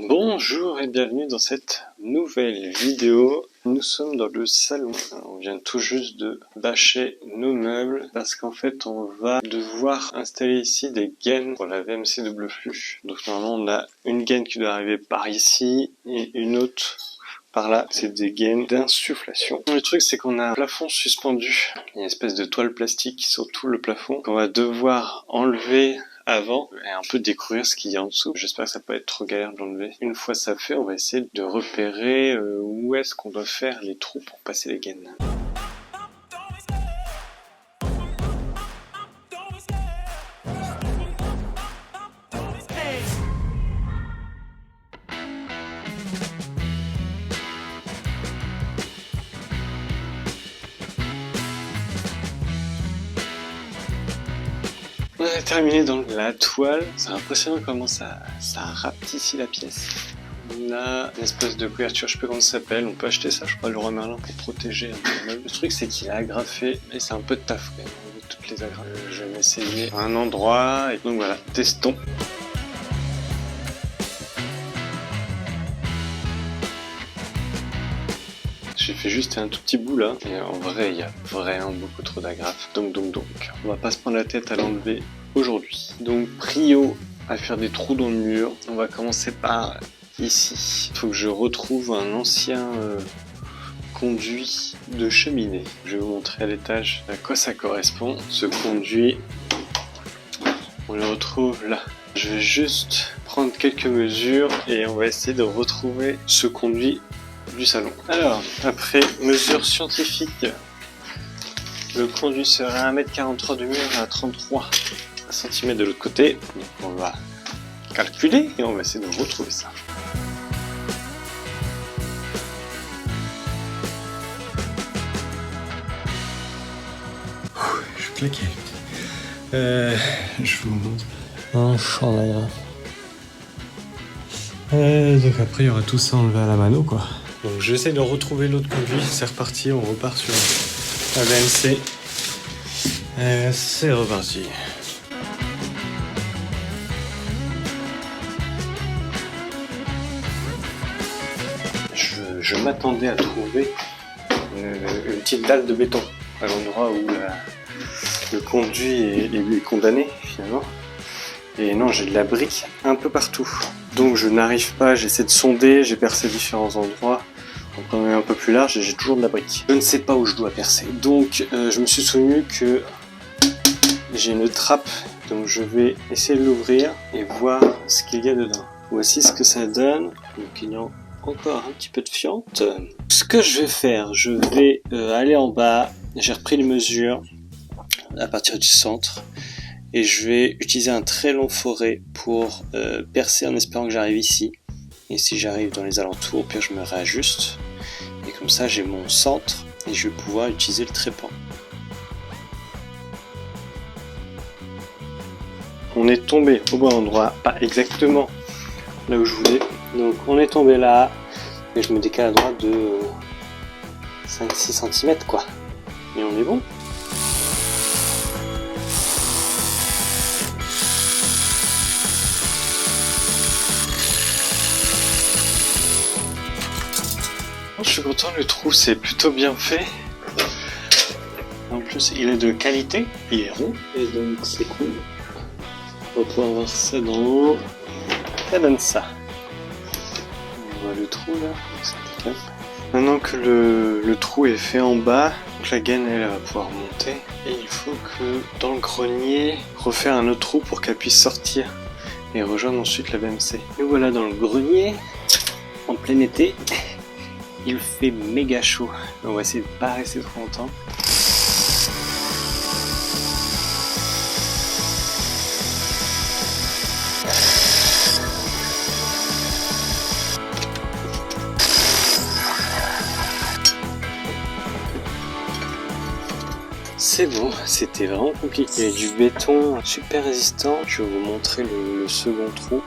Bonjour et bienvenue dans cette nouvelle vidéo. Nous sommes dans le salon. On vient tout juste de bâcher nos meubles parce qu'en fait on va devoir installer ici des gaines pour la VMC double flux. Donc normalement on a une gaine qui doit arriver par ici et une autre par là. C'est des gaines d'insufflation. Le truc c'est qu'on a un plafond suspendu. Il y a une espèce de toile plastique sur tout le plafond qu'on va devoir enlever avant et un peu découvrir ce qu'il y a en dessous. J'espère que ça peut être trop galère de l'enlever. Une fois ça fait, on va essayer de repérer où est-ce qu'on doit faire les trous pour passer les gaines. On a terminé dans la toile. C'est impressionnant comment ça rapetissit la pièce. On a une espèce de couverture, je sais pas comment ça s'appelle. On peut acheter ça, je crois, Leroy Merlin pour protéger un peu le meuble. Le truc, c'est qu'il est agrafé, mais c'est un peu de taf quand même. Toutes les agrafes. Je vais m'essayer à un endroit. Et donc voilà, testons. J'ai fait juste un tout petit bout là, et en vrai il y a vraiment beaucoup trop d'agrafes, donc on va pas se prendre la tête à l'enlever aujourd'hui. Donc prio à faire des trous dans le mur, on va commencer par ici. Il faut que je retrouve un ancien conduit de cheminée. Je vais vous montrer à l'étage à quoi ça correspond. Ce conduit, on le retrouve là. Je vais juste prendre quelques mesures et on va essayer de retrouver ce conduit du salon. Alors, après mesure scientifique, le conduit serait à 1m43 du mur et à 33 cm de l'autre côté. Donc on va calculer et on va essayer de retrouver ça. Je suis claqué. Je vous montre un champ d'agrafes. Donc après il y aura tout ça enlevé à la mano quoi. Donc j'essaie de retrouver l'autre conduit, c'est reparti, on repart sur la VMC. C'est reparti. Je m'attendais à trouver une petite dalle de béton à l'endroit où le conduit est condamné finalement. Et non, j'ai de la brique un peu partout. Donc je n'arrive pas, j'essaie de sonder, j'ai percé différents endroits. Donc quand même un peu plus large et j'ai toujours de la brique. Je ne sais pas où je dois percer. Donc je me suis souvenu que j'ai une trappe. Donc je vais essayer de l'ouvrir et voir ce qu'il y a dedans. Voici ce que ça donne. Donc il y a encore un petit peu de fiente. Ce que je vais faire, je vais aller en bas. J'ai repris les mesures à partir du centre. Et je vais utiliser un très long forêt pour percer en espérant que j'arrive ici. Et si j'arrive dans les alentours, au pire je me réajuste. Et comme ça j'ai mon centre et je vais pouvoir utiliser le trépan. On est tombé au bon endroit, pas exactement là où je voulais. Donc on est tombé là et je me décale à droite de 5-6 cm quoi. Et on est bon. Je suis content, le trou c'est plutôt bien fait. En plus il est de qualité, il est rond et donc c'est cool. On va pouvoir voir ça d'en haut. Ça donne ça. On voit le trou là. Maintenant que le trou est fait en bas, donc la gaine elle va pouvoir monter. Et il faut que dans le grenier, refaire un autre trou pour qu'elle puisse sortir et rejoindre ensuite la VMC. Et voilà dans le grenier, en plein été. Il fait méga chaud, on va essayer de pas rester trop longtemps. C'est bon, c'était vraiment compliqué. Il y a du béton super résistant. Je vais vous montrer le second trou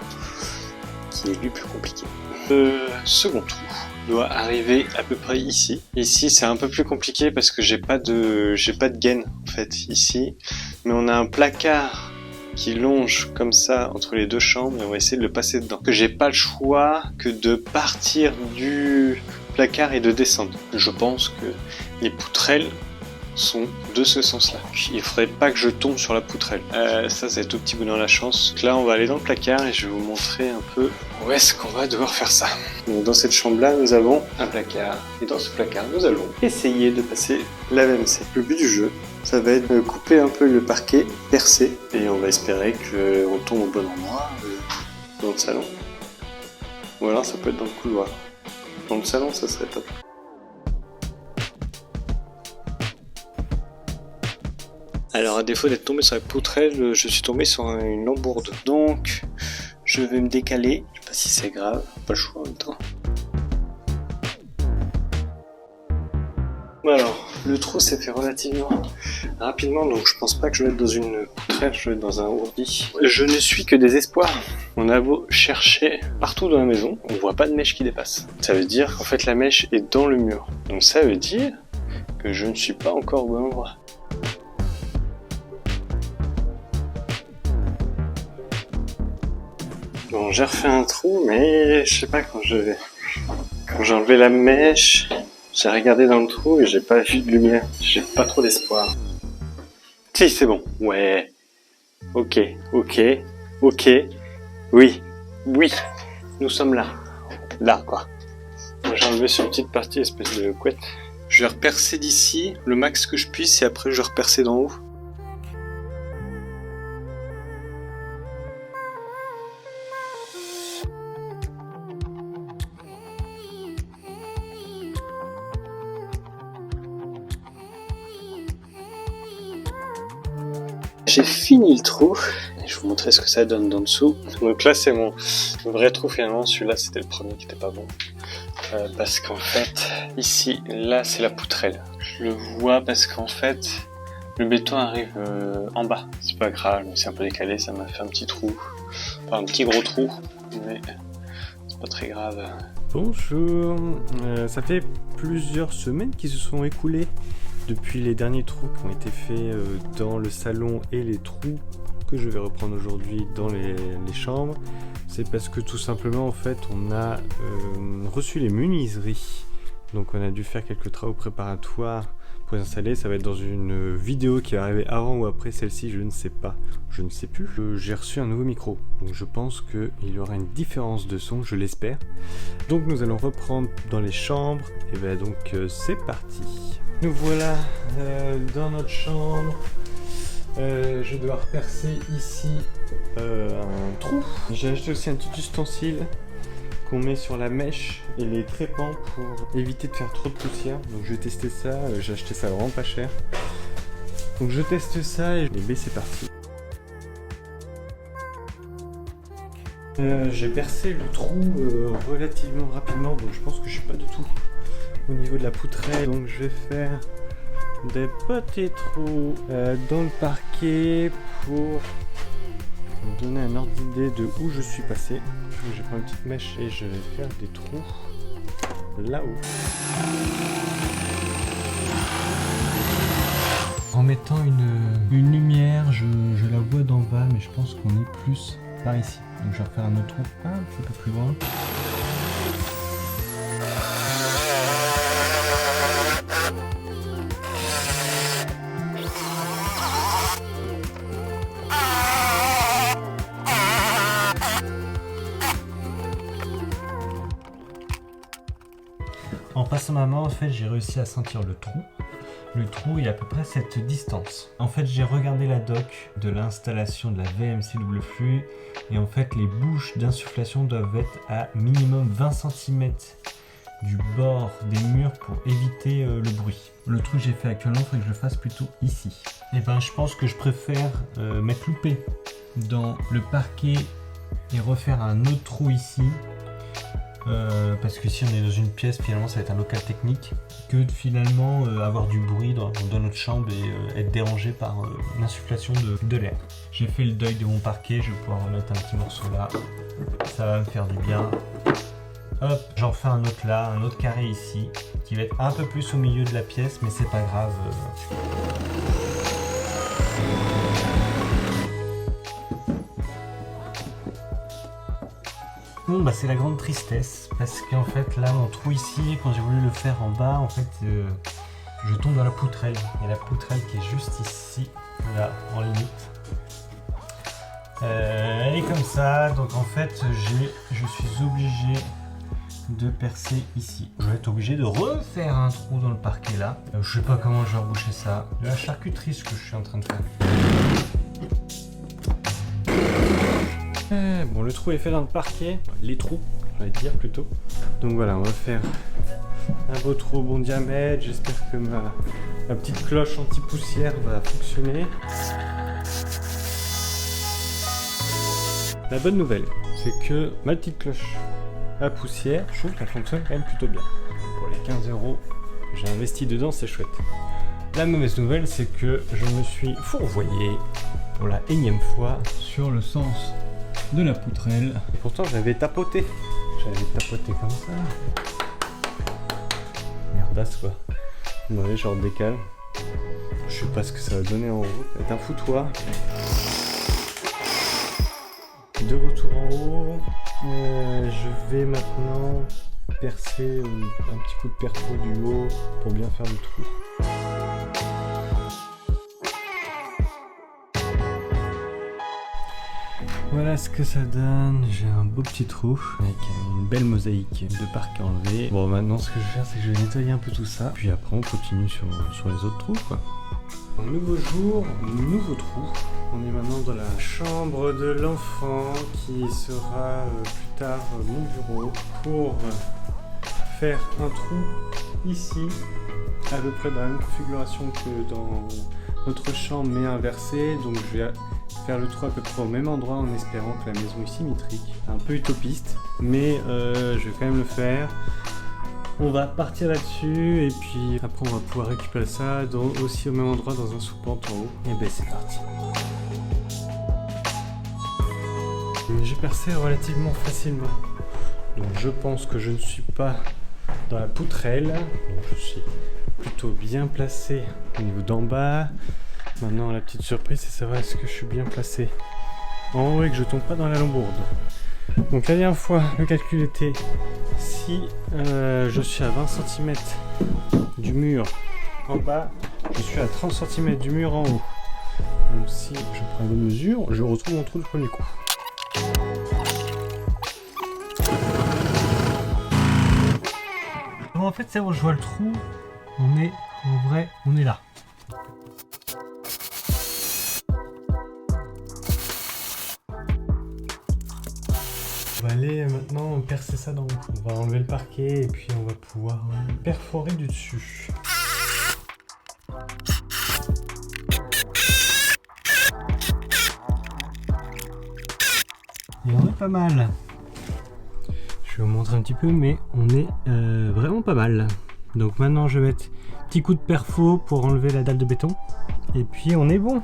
qui est lui plus compliqué. Le second trou doit arriver à peu près ici. Ici c'est un peu plus compliqué parce que j'ai pas de gaine en fait ici, mais on a un placard qui longe comme ça entre les deux chambres et on va essayer de le passer dedans. Que j'ai pas le choix que de partir du placard et de descendre. Je pense que les poutrelles sont de ce sens-là. Il faudrait pas que je tombe sur la poutrelle. Ça c'est tout petit bonheur la chance. Donc là on va aller dans le placard et je vais vous montrer un peu où est-ce qu'on va devoir faire ça. Donc dans cette chambre-là nous avons un placard et dans ce placard nous allons essayer de passer la VMC. Le but du jeu, ça va être de couper un peu le parquet, percer et on va espérer qu'on tombe au bon endroit dans le salon. Ou alors ça peut être dans le couloir. Dans le salon ça serait top. Alors à défaut d'être tombé sur la poutrelle, je suis tombé sur une lambourde. Donc je vais me décaler. Je sais pas si c'est grave, pas le choix en même temps. Alors, le trou s'est fait relativement rapidement, donc je pense pas que je vais être dans une poutrelle, je vais être dans un ourdi. Je ne suis que des espoirs. On a beau chercher partout dans la maison, on voit pas de mèche qui dépasse. Ça veut dire qu'en fait la mèche est dans le mur. Donc ça veut dire que je ne suis pas encore au bon endroit. Bon, j'ai refait un trou, mais je sais pas quand j'ai enlevé la mèche, j'ai regardé dans le trou et j'ai pas vu de lumière. J'ai pas trop d'espoir. Si, c'est bon. Ouais. Ok. Oui. Nous sommes là. Là, quoi. J'ai enlevé cette petite partie, espèce de couette. Je vais repercer d'ici le max que je puisse et après je vais repercer d'en haut. J'ai fini le trou, et je vais vous montrer ce que ça donne d'en dessous. Donc là c'est mon vrai trou finalement, celui-là c'était le premier qui était pas bon. Parce qu'en fait, ici, là c'est la poutrelle. Je le vois parce qu'en fait, le béton arrive en bas. C'est pas grave, mais c'est un peu décalé, ça m'a fait un petit trou. Enfin un petit gros trou, mais c'est pas très grave. Bonjour, ça fait plusieurs semaines qui se sont écoulées depuis les derniers trous qui ont été faits dans le salon et les trous que je vais reprendre aujourd'hui dans les chambres. C'est parce que tout simplement en fait on a reçu les menuiseries, donc on a dû faire quelques travaux préparatoires pour les installer. Ça va être dans une vidéo qui va arriver avant ou après celle-ci, je ne sais pas, je ne sais plus. J'ai reçu un nouveau micro, donc je pense qu'il y aura une différence de son, je l'espère. Donc nous allons reprendre dans les chambres, et bien donc c'est parti. Nous voilà dans notre chambre. Je vais devoir percer ici un trou. J'ai acheté aussi un petit ustensile qu'on met sur la mèche et les trépans pour éviter de faire trop de poussière. Donc je vais tester ça. J'ai acheté ça vraiment pas cher. Donc je teste ça et c'est parti. J'ai percé le trou relativement rapidement, donc je pense que je suis pas du tout au niveau de la poutrelle. Donc je vais faire des petits trous dans le parquet pour me donner un ordre d'idée de où je suis passé. Je vais prendre une petite mèche et je vais faire des trous là-haut. En mettant une lumière, je la vois d'en bas, mais je pense qu'on est plus par ici. Donc je vais refaire un autre trou un petit peu plus loin. En passant ma main, en fait, j'ai réussi à sentir le trou. Le trou est à peu près cette distance. En fait, j'ai regardé la doc de l'installation de la VMC double flux et en fait, les bouches d'insufflation doivent être à minimum 20 cm du bord des murs pour éviter le bruit. Le trou que j'ai fait actuellement, il faudrait que je le fasse plutôt ici. Et ben, je pense que je préfère mettre loupé dans le parquet et refaire un autre trou ici. Parce que si on est dans une pièce, finalement ça va être un local technique, que de finalement avoir du bruit dans notre chambre et être dérangé par l'insufflation de l'air. J'ai fait le deuil de mon parquet, je vais pouvoir remettre un petit morceau là, ça va me faire du bien. Hop, j'en fais un autre là, un autre carré ici, qui va être un peu plus au milieu de la pièce, mais c'est pas grave. Bon bah c'est la grande tristesse parce qu'en fait là mon trou ici, quand j'ai voulu le faire en bas, en fait je tombe dans la poutrelle. Il y a la poutrelle qui est juste ici, là en limite. Elle est comme ça, donc en fait je suis obligé de percer ici. Je vais être obligé de refaire un trou dans le parquet là. Je sais pas comment je vais reboucher ça. De la charcuterie ce que je suis en train de faire. Bon, le trou est fait dans le parquet, les trous, j'allais dire plutôt. Donc voilà, on va faire un beau trou au bon diamètre. J'espère que ma petite cloche anti-poussière va fonctionner. La bonne nouvelle, c'est que ma petite cloche à poussière, je trouve qu'elle fonctionne quand même plutôt bien. Pour les 15 € que j'ai investi dedans, c'est chouette. La mauvaise nouvelle, c'est que je me suis fourvoyé pour la énième fois sur le sens de la poutrelle. Et pourtant j'avais tapoté comme ça. Merdasse quoi. Ouais, genre décale. Je sais pas ce que ça va donner en haut. Ça va être un foutoir. De retour en haut, je vais maintenant percer un petit coup de perfo du haut pour bien faire le trou. Voilà ce que ça donne, j'ai un beau petit trou avec une belle mosaïque de parquet enlevé. Bon maintenant ce que je vais faire c'est que je vais nettoyer un peu tout ça, puis après on continue sur les autres trous quoi. Un nouveau jour, nouveau trou. On est maintenant dans la chambre de l'enfant qui sera plus tard mon bureau pour faire un trou ici à peu près dans la même configuration que dans notre chambre mais inversée. Donc je vais faire le trou à peu près au même endroit en espérant que la maison est symétrique. Un peu utopiste mais je vais quand même le faire. On va partir là-dessus et puis après on va pouvoir récupérer ça aussi au même endroit dans un sous-pente en haut. Et ben c'est parti. J'ai percé relativement facilement. Donc je pense que je ne suis pas dans la poutrelle. Donc je suis plutôt bien placé au niveau d'en bas. Maintenant la petite surprise c'est savoir est-ce que je suis bien placé en haut et que je tombe pas dans la lambourde. Donc la dernière fois le calcul était si je suis à 20 cm du mur en bas, je suis à 30 cm du mur en haut. Donc si je prends une mesure, je retrouve mon trou du premier coup. Bon, en fait c'est où je vois le trou, on est là. On va aller maintenant percer ça dans le trou. On va enlever le parquet et puis on va pouvoir perforer du dessus. Et on est pas mal. Je vais vous montrer un petit peu, mais on est vraiment pas mal. Donc maintenant je vais mettre petit coup de perfo pour enlever la dalle de béton. Et puis on est bon.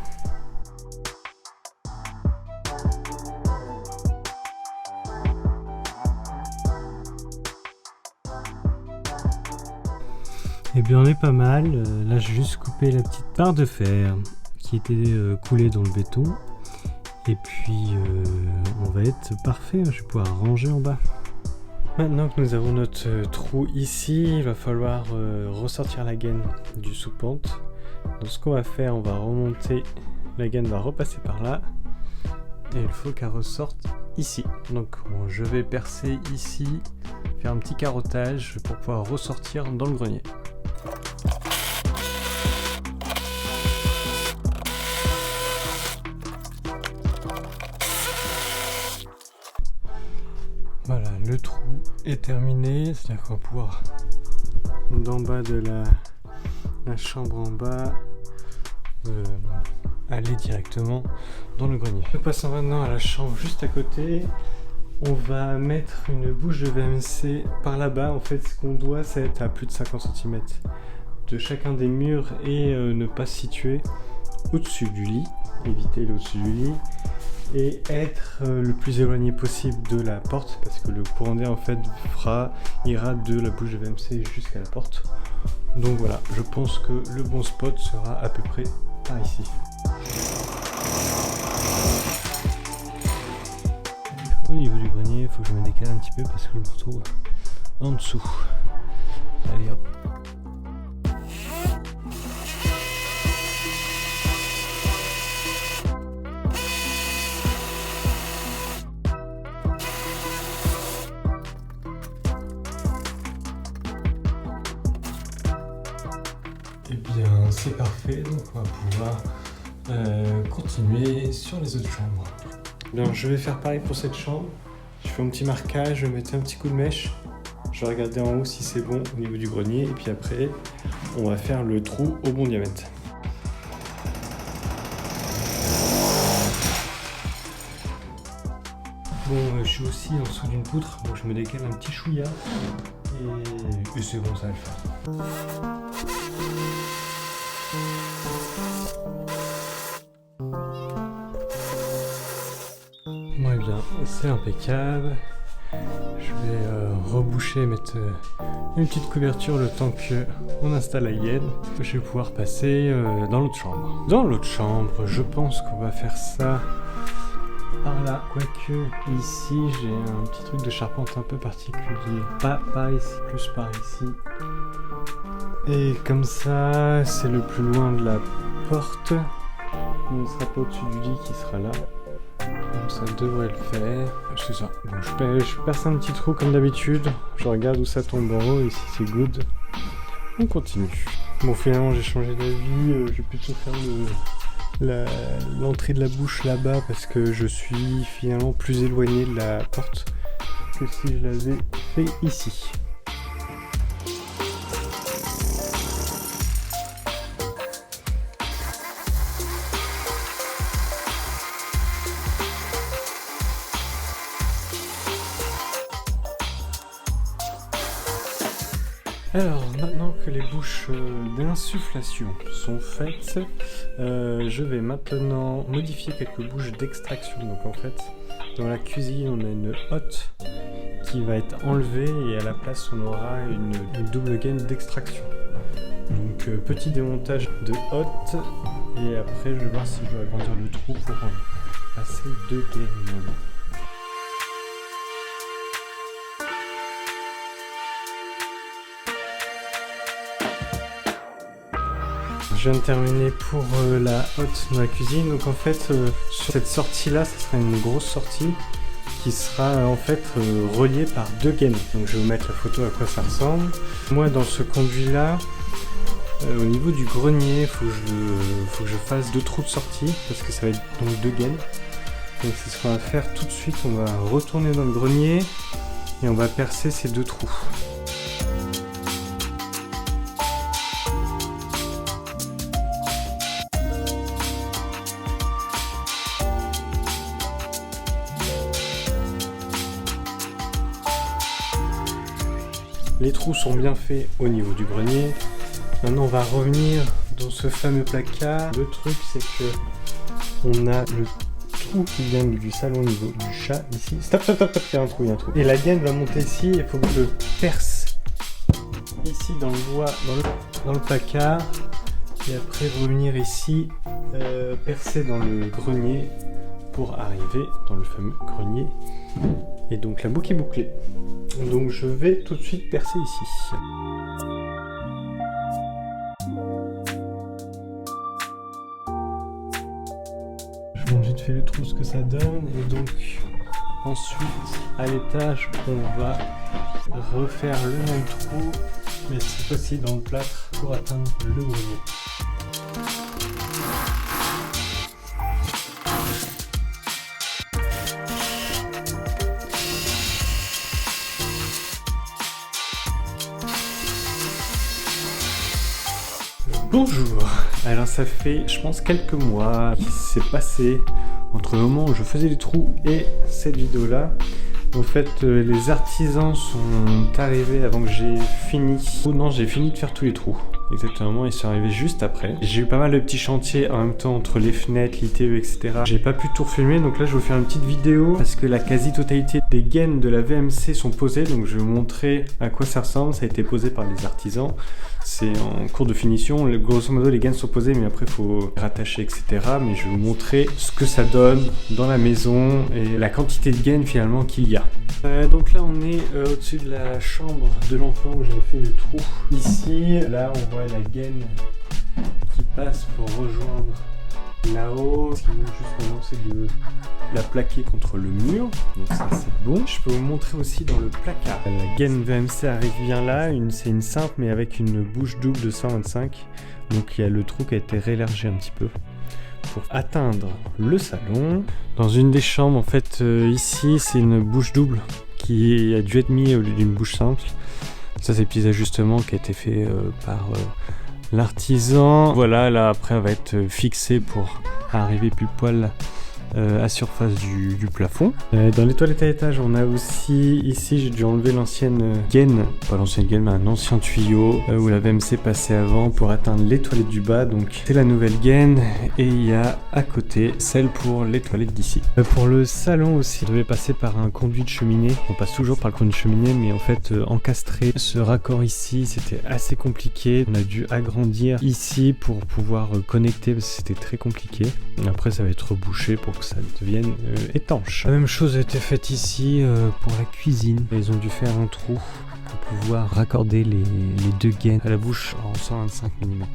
Et bien on est pas mal. Là j'ai juste coupé la petite barre de fer qui était coulée dans le béton. Et puis on va être parfait, je vais pouvoir ranger en bas. Maintenant que nous avons notre trou ici, il va falloir ressortir la gaine du sous-pente. Donc ce qu'on va faire, on va remonter, la gaine va repasser par là. Et il faut qu'elle ressorte ici. Donc bon, je vais percer ici, faire un petit carottage pour pouvoir ressortir dans le grenier. Voilà, le trou est terminé, c'est-à-dire qu'on va pouvoir, d'en bas de la chambre en bas, aller directement dans le grenier. Nous passons maintenant à la chambre juste à côté. On va mettre une bouche de VMC par là-bas. En fait, ce qu'on doit, c'est être à plus de 50 cm de chacun des murs et ne pas se situer au-dessus du lit, éviter l'au-dessus du lit. Et être le plus éloigné possible de la porte parce que le courant d'air en fait ira de la bouche de VMC jusqu'à la porte. Donc voilà, je pense que le bon spot sera à peu près par ici. Au niveau du grenier, il faut que je me décale un petit peu parce que je me retrouve en dessous. Allez hop. Et bien c'est parfait, donc on va pouvoir continuer sur les autres chambres. Bien, je vais faire pareil pour cette chambre. Je fais un petit marquage, je vais mettre un petit coup de mèche. Je vais regarder en haut si c'est bon au niveau du grenier. Et puis après, on va faire le trou au bon diamètre. Bon, je suis aussi en dessous d'une poutre, donc je me décale un petit chouïa. Et c'est bon, ça va le faire. Bon, eh bien, c'est impeccable. Je vais reboucher, mettre une petite couverture le temps qu'on installe la hyène. Je vais pouvoir passer dans l'autre chambre. Dans l'autre chambre, je pense qu'on va faire ça par là. Quoique, ici, j'ai un petit truc de charpente un peu particulier. Pas par ici, plus par ici. Et comme ça, c'est le plus loin de la porte. On ne sera pas au-dessus du lit qui sera là. Donc ça devrait le faire. C'est ça. Bon, je perce un petit trou comme d'habitude. Je regarde où ça tombe en haut et si c'est good. On continue. Bon, finalement, j'ai changé d'avis. Je vais plutôt faire l'entrée de la bouche là-bas parce que je suis finalement plus éloigné de la porte que si je l'avais fait ici. Alors, maintenant que les bouches d'insufflation sont faites, je vais maintenant modifier quelques bouches d'extraction. Donc en fait, dans la cuisine, on a une hotte qui va être enlevée et à la place, on aura une double gaine d'extraction. Donc petit démontage de hotte et après, je vais voir si je dois agrandir le trou pour passer deux gaines. Je viens de terminer pour la hotte dans la cuisine. Donc en fait, sur cette sortie là, ce sera une grosse sortie qui sera en fait reliée par deux gaines. Donc je vais vous mettre la photo à quoi ça ressemble. Moi dans ce conduit là, au niveau du grenier, faut que je fasse deux trous de sortie parce que ça va être donc deux gaines. Donc c'est ce qu'on va faire tout de suite. On va retourner dans le grenier et on va percer ces deux trous. Les trous sont bien faits au niveau du grenier. Maintenant on va revenir dans ce fameux placard. Le truc c'est que on a le trou qui vient du salon au niveau du chat ici. Stop, il y a un trou, Et la gaine va monter ici et il faut que je perce ici dans le bois, dans le placard. Et après revenir ici, percer dans le grenier pour arriver dans le fameux grenier. Et donc la boucle est bouclée. Donc je vais tout de suite percer ici. Je montre vite fait le trou, ce que ça donne. Et donc ensuite à l'étage on va refaire le même trou, mais cette fois-ci dans le plâtre pour atteindre le grenier. Bonjour. Alors ça fait je pense quelques mois qu'il s'est passé entre le moment où je faisais les trous et cette vidéo là. En fait les artisans sont arrivés avant que j'ai fini. Oh non, j'ai fini de faire tous les trous. Exactement, ils sont arrivés juste après. J'ai eu pas mal de petits chantiers en même temps entre les fenêtres, l'ITE, etc. J'ai pas pu tout refilmer, donc là je vais vous faire une petite vidéo parce que la quasi-totalité des gaines de la VMC sont posées, donc je vais vous montrer à quoi ça ressemble. Ça a été posé par les artisans. C'est en cours de finition. Grosso modo, les gaines sont posées, mais après, il faut rattacher, etc. Mais je vais vous montrer ce que ça donne dans la maison et la quantité de gaines finalement qu'il y a. Donc là, on est au-dessus de la chambre de l'enfant où j'avais fait le trou. Ici, là, on voit la gaine qui passe pour rejoindre là-haut. Ce qui manque juste maintenant, c'est de la plaquer contre le mur. Donc ça, c'est bon. Je peux vous montrer aussi dans le placard. La gaine VMC arrive bien là. C'est une simple, mais avec une bouche double de 125. Donc il y a le trou qui a été réélargi un petit peu pour atteindre le salon. Dans une des chambres, en fait, ici, c'est une bouche double qui a dû être mise au lieu d'une bouche simple. Ça, c'est le petit ajustement qui a été fait par l'artisan. Voilà, là, après, elle va être fixée pour arriver pile poil à surface du plafond. Dans les toilettes à étage, on a aussi, ici j'ai dû enlever l'ancienne gaine, pas l'ancienne gaine mais un ancien tuyau où la VMC passait avant pour atteindre les toilettes du bas, donc c'est la nouvelle gaine, et il y a à côté celle pour les toilettes d'ici. Pour le salon aussi, on devait passer par un conduit de cheminée, on passe toujours par le conduit de cheminée, mais en fait encastrer ce raccord ici c'était assez compliqué, on a dû agrandir ici pour pouvoir connecter parce que c'était très compliqué. Après ça va être rebouché pour que ça devienne étanche. La même chose a été faite ici pour la cuisine. Ils ont dû faire un trou pour pouvoir raccorder les deux gaines à la bouche en 125 mm.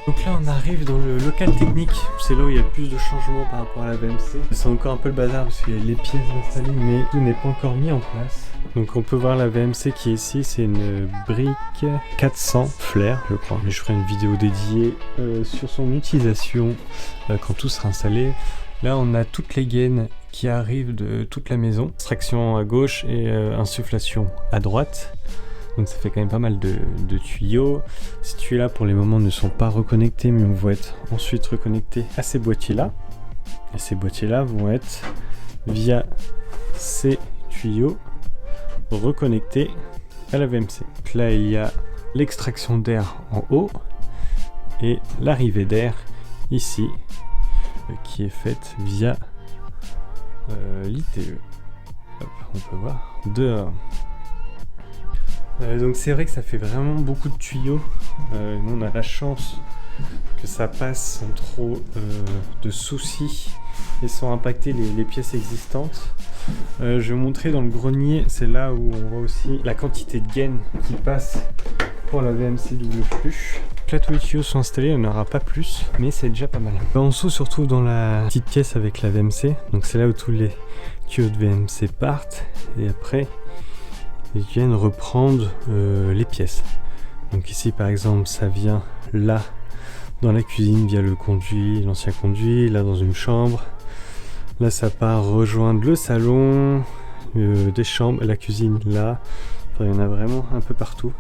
Donc là on arrive dans le local technique, c'est là où il y a le plus de changements par rapport à la VMC. C'est encore un peu le bazar parce qu'il y a les pièces installées mais tout n'est pas encore mis en place. Donc on peut voir la VMC qui est ici, c'est une brique 400 flair je crois. Mais je ferai une vidéo dédiée sur son utilisation quand tout sera installé. Là on a toutes les gaines qui arrivent de toute la maison. Extraction à gauche et insufflation à droite. Donc ça fait quand même pas mal de tuyaux. Ces tuyaux là pour les moments ne sont pas reconnectés mais on va être ensuite reconnectés à ces boîtiers là. Et ces boîtiers là vont être via ces tuyaux reconnectés à la VMC. Donc là il y a l'extraction d'air en haut et l'arrivée d'air ici qui est faite via l'ITE. Hop, on peut voir dehors. Donc c'est vrai que ça fait vraiment beaucoup de tuyaux. Nous on a la chance que ça passe sans trop de soucis et sans impacter les pièces existantes. Je vais vous montrer dans le grenier, c'est là où on voit aussi la quantité de gaines qui passe pour la VMC double flux. Là tous les tuyaux sont installés, il n'y en aura pas plus, mais c'est déjà pas mal. En dessous, on se retrouve dans la petite pièce avec la VMC, donc c'est là où tous les tuyaux de VMC partent, et après ils viennent reprendre les pièces. Donc ici par exemple ça vient là dans la cuisine via le conduit, l'ancien conduit, là dans une chambre, là ça part rejoindre le salon, des chambres, la cuisine là, enfin, il y en a vraiment un peu partout.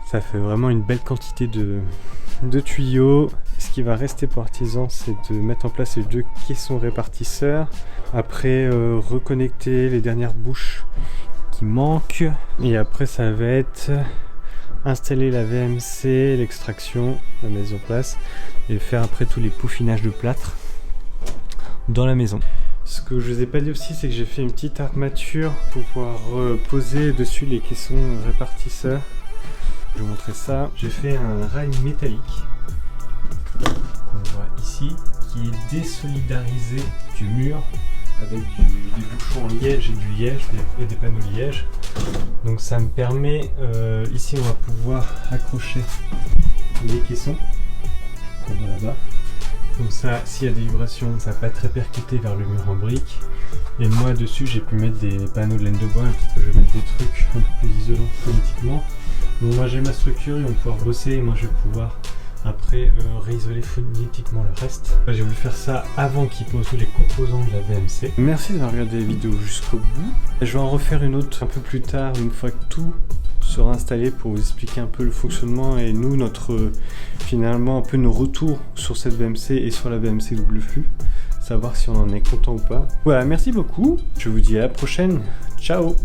Ça fait vraiment une belle quantité de tuyaux. Ce qui va rester pour artisan, c'est de mettre en place les deux caissons répartisseurs. Après, reconnecter les dernières bouches qui manquent. Et après, ça va être installer la VMC, l'extraction, la mise en place. Et faire après tous les pouffinages de plâtre dans la maison. Ce que je vous ai pas dit aussi, c'est que j'ai fait une petite armature pour pouvoir poser dessus les caissons répartisseurs. Je vais vous montrer ça. J'ai fait un rail métallique qu'on voit ici qui est désolidarisé du mur avec des bouchons en liège et du liège et des panneaux liège. Donc ça me permet, ici on va pouvoir accrocher les caissons qu'on voit là-bas. Comme ça, s'il y a des vibrations, ça va pas être répercuté vers le mur en briques. Et moi dessus j'ai pu mettre des panneaux de laine de bois, peut-être que je vais mettre des trucs un peu plus isolants politiquement. Donc moi j'ai ma structure, ils vont pouvoir bosser et moi je vais pouvoir après réisoler phonétiquement le reste. J'ai voulu faire ça avant qu'ils posent tous les composants de la VMC. Merci d'avoir regardé la vidéo jusqu'au bout. Je vais en refaire une autre un peu plus tard, une fois que tout sera installé, pour vous expliquer un peu le fonctionnement et nous, finalement un peu nos retours sur cette VMC et sur la VMC double flux. Savoir si on en est content ou pas. Voilà, merci beaucoup. Je vous dis à la prochaine. Ciao!